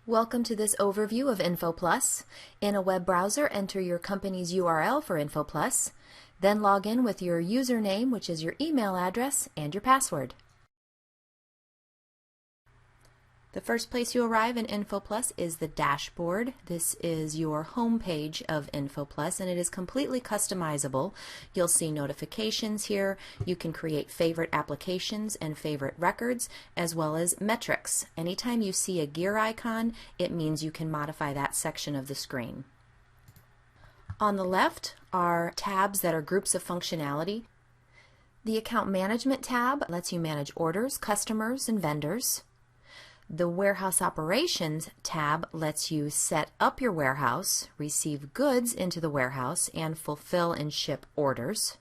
Welcome to this overview of InfoPlus. In a web browser, enter your company's URL for InfoPlus, then log in with your username, which is your email address, and your password. The first place you arrive in InfoPlus is the dashboard. This is your home page of InfoPlus, and it is completely customizable. You'll see notifications here. You can create favorite applications and favorite records, as well as metrics. Anytime you see a gear icon, it means you can modify that section of the screen. On the left are tabs that are groups of functionality. The Account Management tab lets you manage orders, customers, and vendors. The Warehouse Operations tab lets you set up your warehouse, receive goods into the warehouse, and fulfill and ship orders.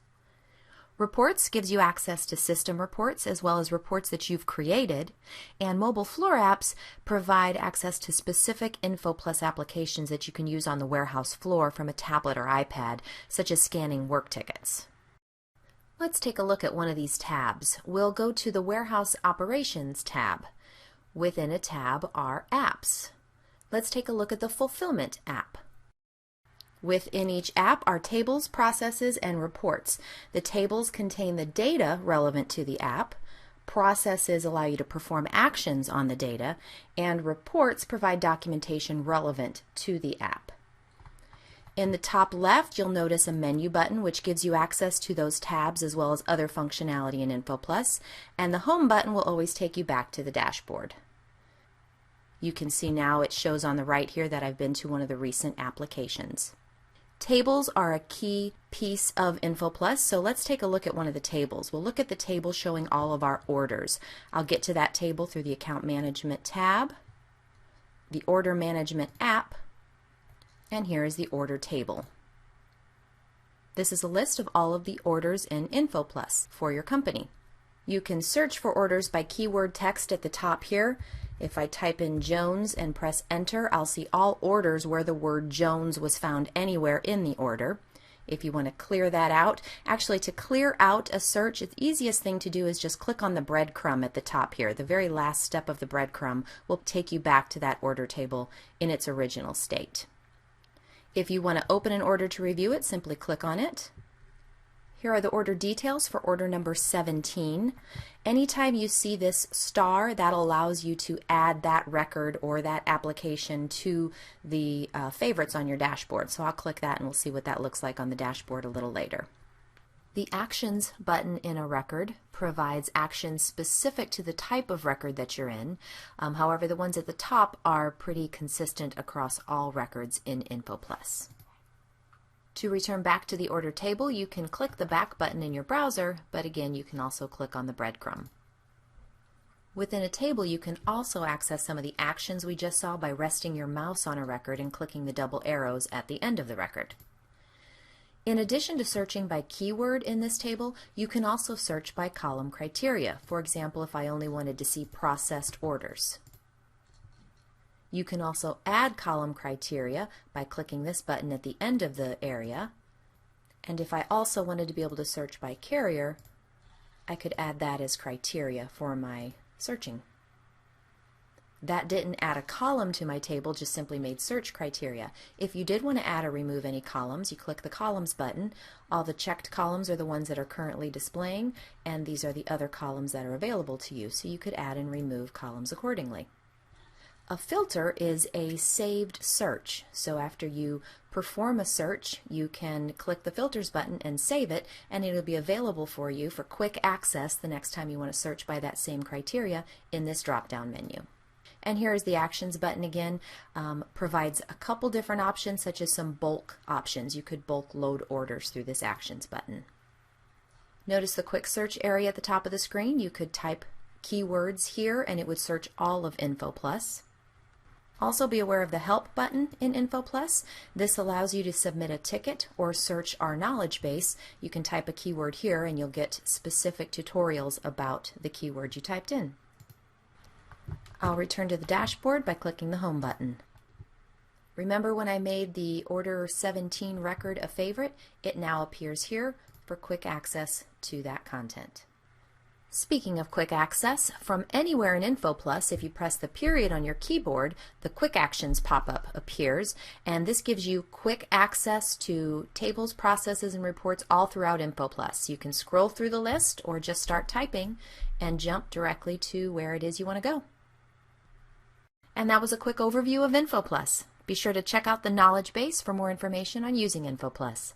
Reports gives you access to system reports as well as reports that you've created, and mobile floor apps provide access to specific InfoPlus applications that you can use on the warehouse floor from a tablet or iPad, such as scanning work tickets. Let's take a look at one of these tabs. We'll go to the Warehouse Operations tab. Within a tab are apps. Let's take a look at the Fulfillment app. Within each app are tables, processes, and reports. The tables contain the data relevant to the app, processes allow you to perform actions on the data, and reports provide documentation relevant to the app. In the top left, you'll notice a menu button which gives you access to those tabs as well as other functionality in InfoPlus, and the home button will always take you back to the dashboard. You can see now it shows on the right here that I've been to one of the recent applications. Tables are a key piece of InfoPlus, so let's take a look at one of the tables. We'll look at the table showing all of our orders. I'll get to that table through the Account Management tab, the Order Management app, and here is the order table. This is a list of all of the orders in InfoPlus for your company. You can search for orders by keyword text at the top here. If I type in Jones and press enter, I'll see all orders where the word Jones was found anywhere in the order. If you want to clear that out, actually to clear out a search, the easiest thing to do is just click on the breadcrumb at the top here. The very last step of the breadcrumb will take you back to that order table in its original state. If you want to open an order to review it, simply click on it. Here are the order details for order number 17. Anytime you see this star, that allows you to add that record or that application to the favorites on your dashboard. So I'll click that and we'll see what that looks like on the dashboard a little later. The Actions button in a record provides actions specific to the type of record that you're in. However, the ones at the top are pretty consistent across all records in InfoPlus. To return back to the order table, you can click the back button in your browser, but again, you can also click on the breadcrumb. Within a table, you can also access some of the actions we just saw by resting your mouse on a record and clicking the double arrows at the end of the record. In addition to searching by keyword in this table, you can also search by column criteria. For example, if I only wanted to see processed orders. You can also add column criteria by clicking this button at the end of the area. And if I also wanted to be able to search by carrier, I could add that as criteria for my searching. That didn't add a column to my table, just simply made search criteria. If you did want to add or remove any columns, you click the Columns button. All the checked columns are the ones that are currently displaying, and these are the other columns that are available to you, so you could add and remove columns accordingly. A filter is a saved search, so after you perform a search, you can click the Filters button and save it, and it will be available for you for quick access the next time you want to search by that same criteria in this drop-down menu. And here is the Actions button again. Provides a couple different options, such as some bulk options. You could bulk load orders through this Actions button. Notice the quick search area at the top of the screen. You could type keywords here and it would search all of InfoPlus. Also be aware of the Help button in InfoPlus. This allows you to submit a ticket or search our knowledge base. You can type a keyword here and you'll get specific tutorials about the keyword you typed in. I'll return to the dashboard by clicking the Home button. Remember when I made the Order 17 record a favorite? It now appears here for quick access to that content. Speaking of quick access, from anywhere in InfoPlus, if you press the period on your keyboard, the Quick Actions pop-up appears, and this gives you quick access to tables, processes, and reports all throughout InfoPlus. You can scroll through the list or just start typing and jump directly to where it is you want to go. And that was a quick overview of InfoPlus. Be sure to check out the knowledge base for more information on using InfoPlus.